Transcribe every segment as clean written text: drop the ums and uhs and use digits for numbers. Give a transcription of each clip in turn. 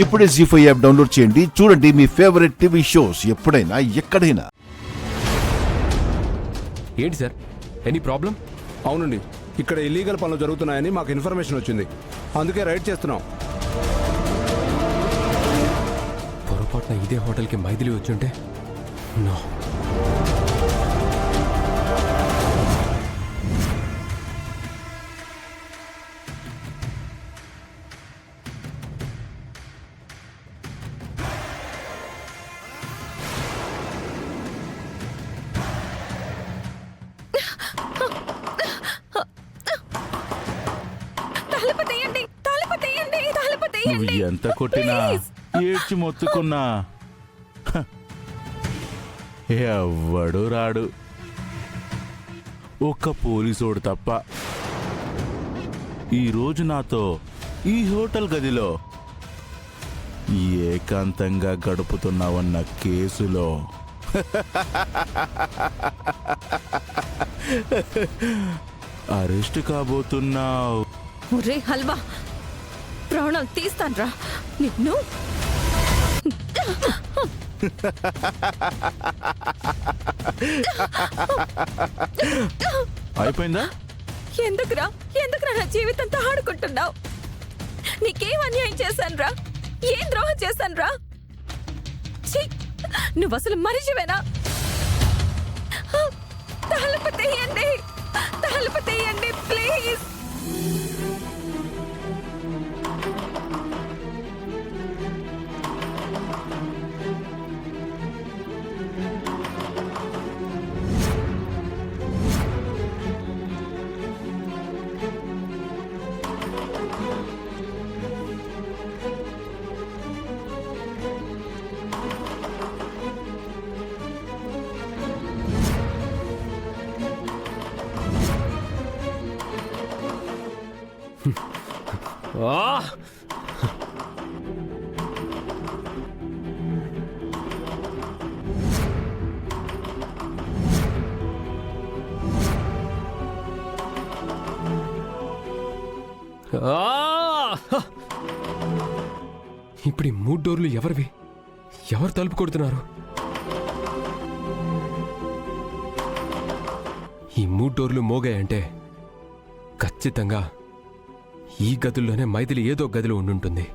ఇప్పుడే జీ5 app download చేయండి. చూడండి మీ ఫేవరెట్ టీవీ షోస్ ఎప్పుడైనా ఎక్కడైనా. ఏంటి సార్, ఎనీ ప్రాబ్లం? అవునండి, ఇక్కడ ఇల్లీగల్ పనులు జరుగుతున్నాయని మాకు ఇన్ఫర్మేషన్ వచ్చింది. అందుకే రైడ్ చేస్తున్నాం. పొరపాటున ఇదే హోటల్కి మైథిలి వచ్చుంటే నో. నువ్వు ఎంత కొట్టినా ఏడ్చి మొత్తుకున్నా ఎవ్వడు రాడు, ఒక్క పోలీసోడు తప్ప. ఈరోజు నాతో ఈ హోటల్ గదిలో ఏకాంతంగా గడుపుతున్నావన్న కేసులో అరెస్ట్ కాబోతున్నావు. హల్వా, ప్రాణాలు తీస్తాన్రా నిన్ను. అయిపోయిందా? ఎందుకురా నా జీవితంతో ఆడుకుంటున్నావు? నీకేం అన్యాయం చేశాన్రా? ఏం ద్రోహం చేశాన్రా? నువ్వు అసలు మనిషివేనా? తలుపు తీయండి ప్లీజ్. ఇప్పుడు ఈ 3 డోర్లు ఎవరివి? ఎవరు తలుపు కొడుతున్నారు? ఈ 3 డోర్లు మోగాయంటే ఖచ్చితంగా ఈ గదుల్లోనే మైథిలి ఏదో గదిలో ఉండుంటుంది.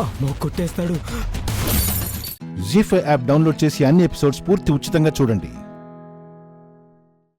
అమ్మో, కొట్టేస్తాడు. జీ5 యాప్ డౌన్లోడ్ చేసి అన్ని ఎపిసోడ్స్ పూర్తి ఉచితంగా చూడండి.